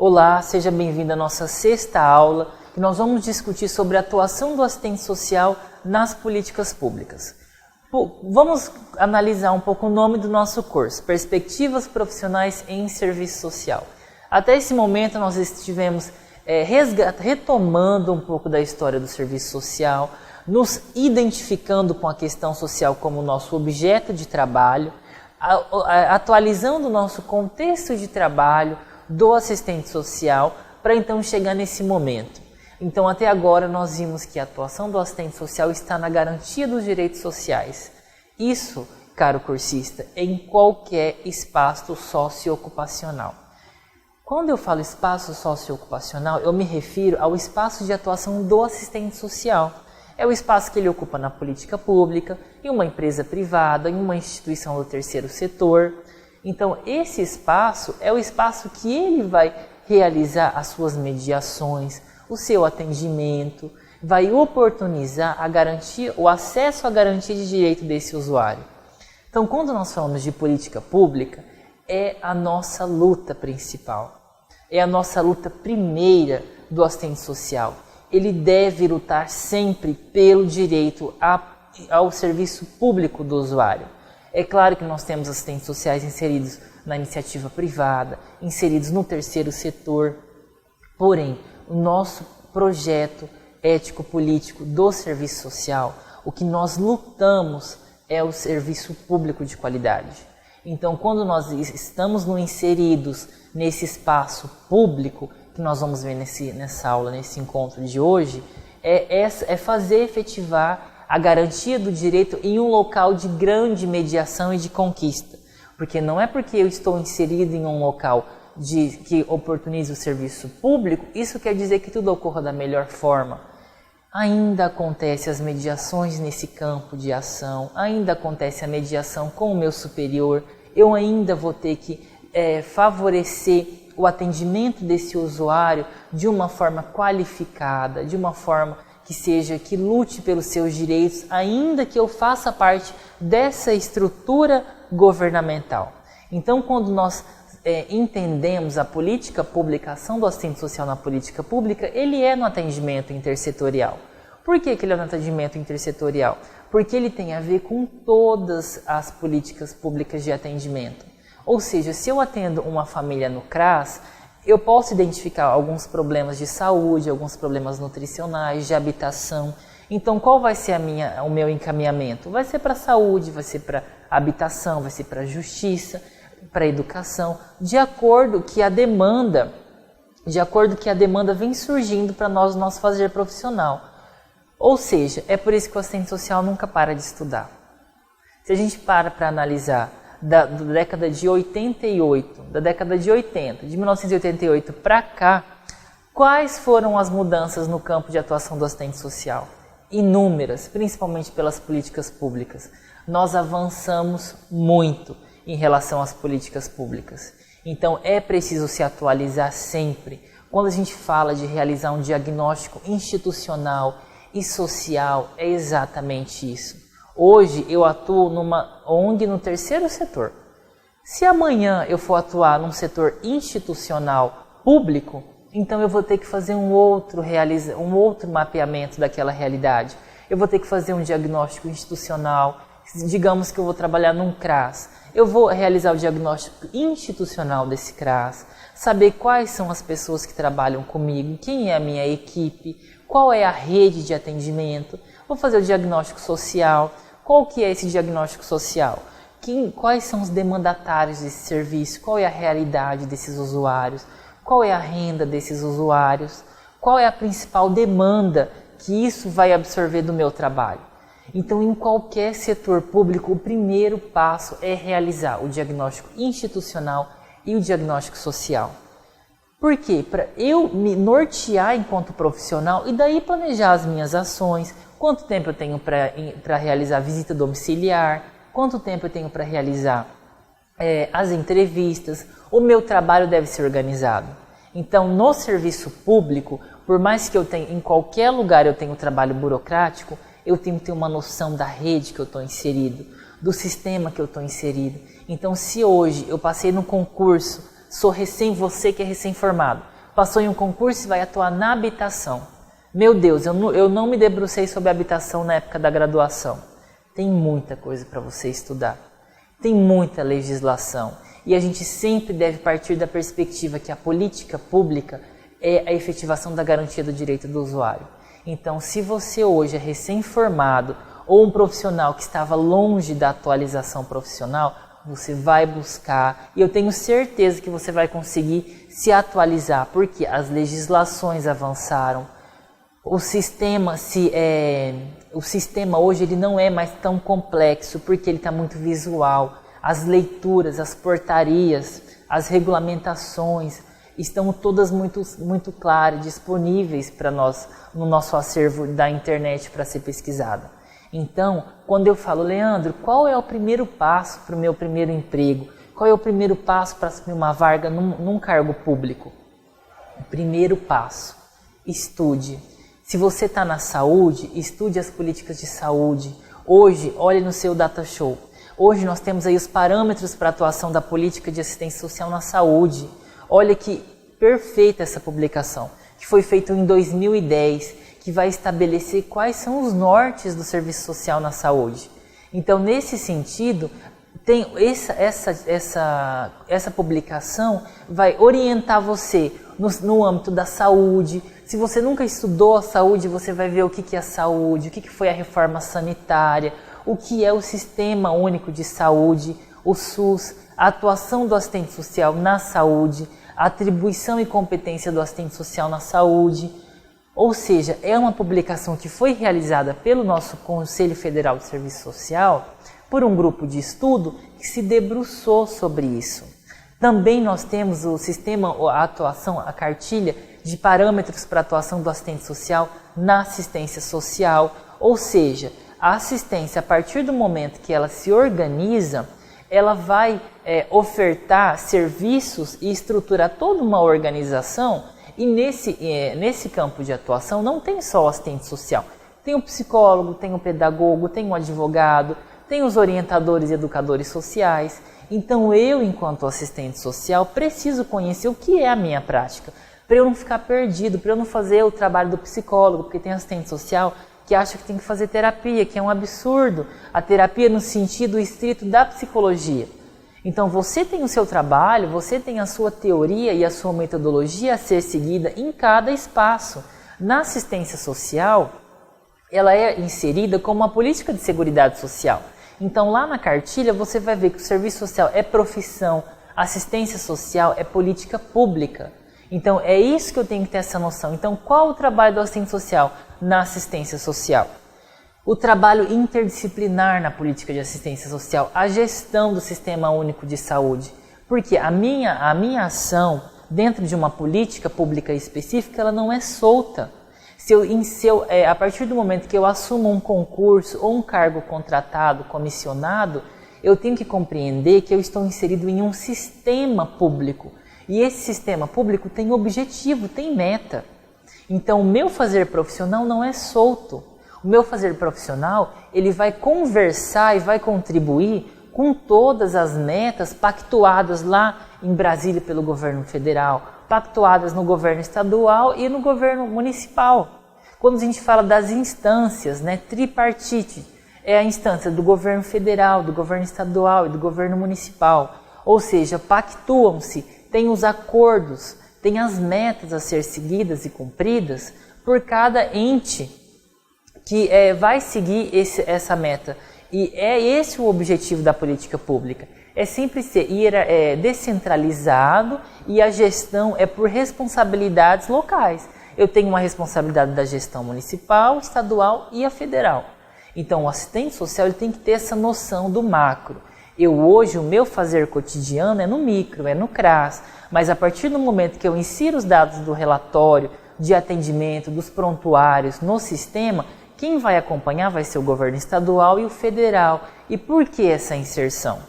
Olá, seja bem-vindo à nossa sexta aula, que nós vamos discutir sobre a atuação do assistente social nas políticas públicas. Vamos analisar um pouco o nome do nosso curso, Perspectivas Profissionais em Serviço Social. Até esse momento nós estivemos retomando um pouco da história do serviço social, nos identificando com a questão social como nosso objeto de trabalho, atualizando o nosso contexto de trabalho do assistente social para então chegar nesse momento. Então até agora nós vimos que a atuação do assistente social está na garantia dos direitos sociais. Isso, caro cursista, é em qualquer espaço socioocupacional. Quando eu falo espaço socioocupacional, eu me refiro ao espaço de atuação do assistente social. É o espaço que ele ocupa na política pública, em uma empresa privada, em uma instituição do terceiro setor. Então, esse espaço é o espaço que ele vai realizar as suas mediações, o seu atendimento, vai oportunizar a garantia, o acesso à garantia de direito desse usuário. Então, quando nós falamos de política pública, é a nossa luta principal, é a nossa luta primeira do assistente social. Ele deve lutar sempre pelo direito ao serviço público do usuário. É claro que nós temos assistentes sociais inseridos na iniciativa privada, inseridos no terceiro setor, porém, o nosso projeto ético-político do serviço social, o que nós lutamos é o serviço público de qualidade. Então, quando nós estamos inseridos nesse espaço público, que nós vamos ver nessa aula, nesse encontro de hoje, é fazer efetivar a garantia do direito em um local de grande mediação e de conquista. Porque não é porque eu estou inserido em um local que oportunize o serviço público, isso quer dizer que tudo ocorra da melhor forma. Ainda acontece as mediações nesse campo de ação, ainda acontece a mediação com o meu superior, eu ainda vou ter que favorecer o atendimento desse usuário de uma forma qualificada, de uma forma que lute pelos seus direitos, ainda que eu faça parte dessa estrutura governamental. Então, quando nós entendemos a política pública, a ação do assistente social na política pública, ele é no atendimento intersetorial. Por que ele é no atendimento intersetorial? Porque ele tem a ver com todas as políticas públicas de atendimento. Ou seja, se eu atendo uma família no CRAS, eu posso identificar alguns problemas de saúde, alguns problemas nutricionais, de habitação. Então, qual vai ser o meu encaminhamento? Vai ser para a saúde, vai ser para a habitação, vai ser para a justiça, para a educação, de acordo que a demanda vem surgindo para nós no nosso fazer profissional. Ou seja, é por isso que o assistente social nunca para de estudar. Se a gente para analisar da década de 88, de 1988 para cá, quais foram as mudanças no campo de atuação do assistente social? Inúmeras, principalmente pelas políticas públicas. Nós avançamos muito em relação às políticas públicas. Então é preciso se atualizar sempre. Quando a gente fala de realizar um diagnóstico institucional e social, é exatamente isso. Hoje eu atuo numa ONG no terceiro setor. Se amanhã eu for atuar num setor institucional público, então eu vou ter que fazer um outro mapeamento daquela realidade. Eu vou ter que fazer um diagnóstico institucional. Digamos que eu vou trabalhar num CRAS. Eu vou realizar o diagnóstico institucional desse CRAS, saber quais são as pessoas que trabalham comigo, quem é a minha equipe, qual é a rede de atendimento. Vou fazer o diagnóstico social. Qual que é esse diagnóstico social? Quais são os demandatários desse serviço? Qual é a realidade desses usuários? Qual é a renda desses usuários? Qual é a principal demanda que isso vai absorver do meu trabalho? Então, em qualquer setor público, o primeiro passo é realizar o diagnóstico institucional e o diagnóstico social. Por quê? Para eu me nortear enquanto profissional e daí planejar as minhas ações. Quanto tempo eu tenho para realizar visita domiciliar? Quanto tempo eu tenho para realizar as entrevistas? O meu trabalho deve ser organizado. Então, no serviço público, por mais que eu tenha, em qualquer lugar eu tenha um trabalho burocrático, eu tenho que ter uma noção da rede que eu estou inserido, do sistema que eu estou inserido. Então, se hoje eu passei no concurso Você que é recém-formado, passou em um concurso e vai atuar na habitação. Meu Deus, eu não me debrucei sobre habitação na época da graduação. Tem muita coisa para você estudar. Tem muita legislação. E a gente sempre deve partir da perspectiva que a política pública é a efetivação da garantia do direito do usuário. Então, se você hoje é recém-formado ou um profissional que estava longe da atualização profissional, você vai buscar, e eu tenho certeza que você vai conseguir se atualizar, porque as legislações avançaram, o sistema hoje ele não é mais tão complexo, porque ele está muito visual, as leituras, as portarias, as regulamentações estão todas muito claras, disponíveis para nós no nosso acervo da internet para ser pesquisada. Então, quando eu falo, Leandro, qual é o primeiro passo para o meu primeiro emprego? Qual é o primeiro passo para assumir uma vaga num cargo público? O primeiro passo, estude. Se você está na saúde, estude as políticas de saúde. Hoje, olhe no seu data show. Hoje nós temos aí os parâmetros para a atuação da política de assistência social na saúde. Olha que perfeita essa publicação, que foi feita em 2010, que vai estabelecer quais são os nortes do serviço social na saúde. Então, nesse sentido, tem essa publicação vai orientar você no âmbito da saúde. Se você nunca estudou a saúde, você vai ver o que é a saúde, o que foi a reforma sanitária, o que é o Sistema Único de Saúde, o SUS, a atuação do assistente social na saúde, a atribuição e competência do assistente social na saúde. Ou seja, é uma publicação que foi realizada pelo nosso Conselho Federal de Serviço Social, por um grupo de estudo que se debruçou sobre isso. Também nós temos o sistema, a atuação, a cartilha de parâmetros para a atuação do assistente social na assistência social, ou seja, a assistência, a partir do momento que ela se organiza, ela vai ofertar serviços e estruturar toda uma organização. E nesse campo de atuação não tem só o assistente social, tem o psicólogo, tem o pedagogo, tem o advogado, tem os orientadores e educadores sociais. Então eu, enquanto assistente social, preciso conhecer o que é a minha prática, para eu não ficar perdido, para eu não fazer o trabalho do psicólogo, porque tem assistente social que acha que tem que fazer terapia, que é um absurdo, a terapia no sentido estrito da psicologia. Então você tem o seu trabalho, você tem a sua teoria e a sua metodologia a ser seguida em cada espaço. Na assistência social, ela é inserida como uma política de seguridade social. Então lá na cartilha você vai ver que o serviço social é profissão, assistência social é política pública. Então é isso que eu tenho que ter essa noção. Então qual o trabalho do assistente social na assistência social? O trabalho interdisciplinar na política de assistência social, a gestão do Sistema Único de Saúde. Porque a minha ação dentro de uma política pública específica, ela não é solta. A partir do momento que eu assumo um concurso ou um cargo contratado, comissionado, eu tenho que compreender que eu estou inserido em um sistema público. E esse sistema público tem objetivo, tem meta. Então o meu fazer profissional não é solto. O meu fazer profissional, ele vai conversar e vai contribuir com todas as metas pactuadas lá em Brasília pelo governo federal, pactuadas no governo estadual e no governo municipal. Quando a gente fala das instâncias, tripartite, é a instância do governo federal, do governo estadual e do governo municipal. Ou seja, pactuam-se, tem os acordos, tem as metas a ser seguidas e cumpridas por cada ente que vai seguir essa meta. E é esse o objetivo da política pública. É sempre ser descentralizado e a gestão é por responsabilidades locais. Eu tenho uma responsabilidade da gestão municipal, estadual e a federal. Então o assistente social ele tem que ter essa noção do macro. Hoje o meu fazer cotidiano é no micro, é no CRAS, mas a partir do momento que eu insiro os dados do relatório, de atendimento, dos prontuários no sistema, quem vai acompanhar vai ser o governo estadual e o federal. E por que essa inserção?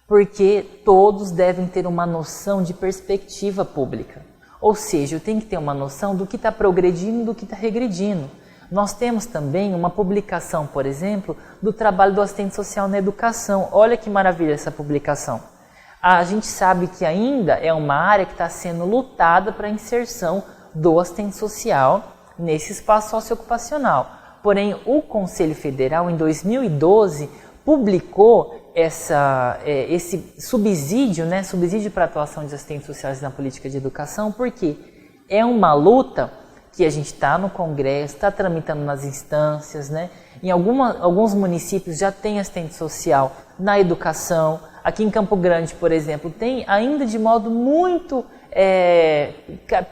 Porque todos devem ter uma noção de perspectiva pública. Ou seja, eu tenho que ter uma noção do que está progredindo e do que está regredindo. Nós temos também uma publicação, por exemplo, do trabalho do assistente social na educação. Olha que maravilha essa publicação. A gente sabe que ainda é uma área que está sendo lutada para a inserção do assistente social nesse espaço socioocupacional. Porém, o Conselho Federal, em 2012, publicou esse subsídio, né, subsídio para a atuação de assistentes sociais na política de educação, porque é uma luta que a gente está no Congresso, está tramitando nas instâncias, né? Em alguns municípios já tem assistente social na educação. Aqui em Campo Grande, por exemplo, tem ainda de modo muito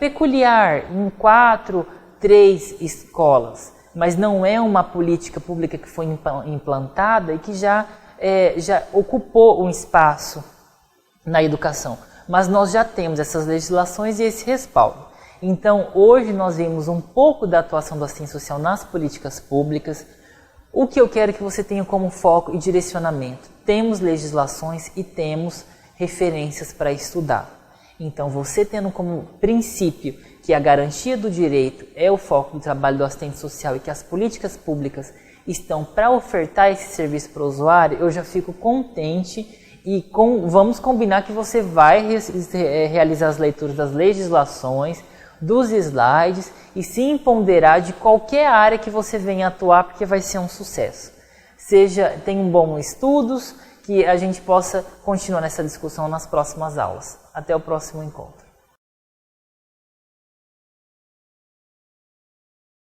peculiar, em 4, 3 escolas. Mas não é uma política pública que foi implantada e que já ocupou um espaço na educação. Mas nós já temos essas legislações e esse respaldo. Então, hoje nós vemos um pouco da atuação do assistente social nas políticas públicas. O que eu quero que você tenha como foco e direcionamento? Temos legislações e temos referências para estudar. Então, você tendo como princípio que a garantia do direito é o foco do trabalho do assistente social e que as políticas públicas estão para ofertar esse serviço para o usuário, eu já fico contente e vamos combinar que você vai realizar as leituras das legislações, dos slides e se empoderar de qualquer área que você venha atuar, porque vai ser um sucesso. Tenham bons estudos, que a gente possa continuar nessa discussão nas próximas aulas. Até o próximo encontro.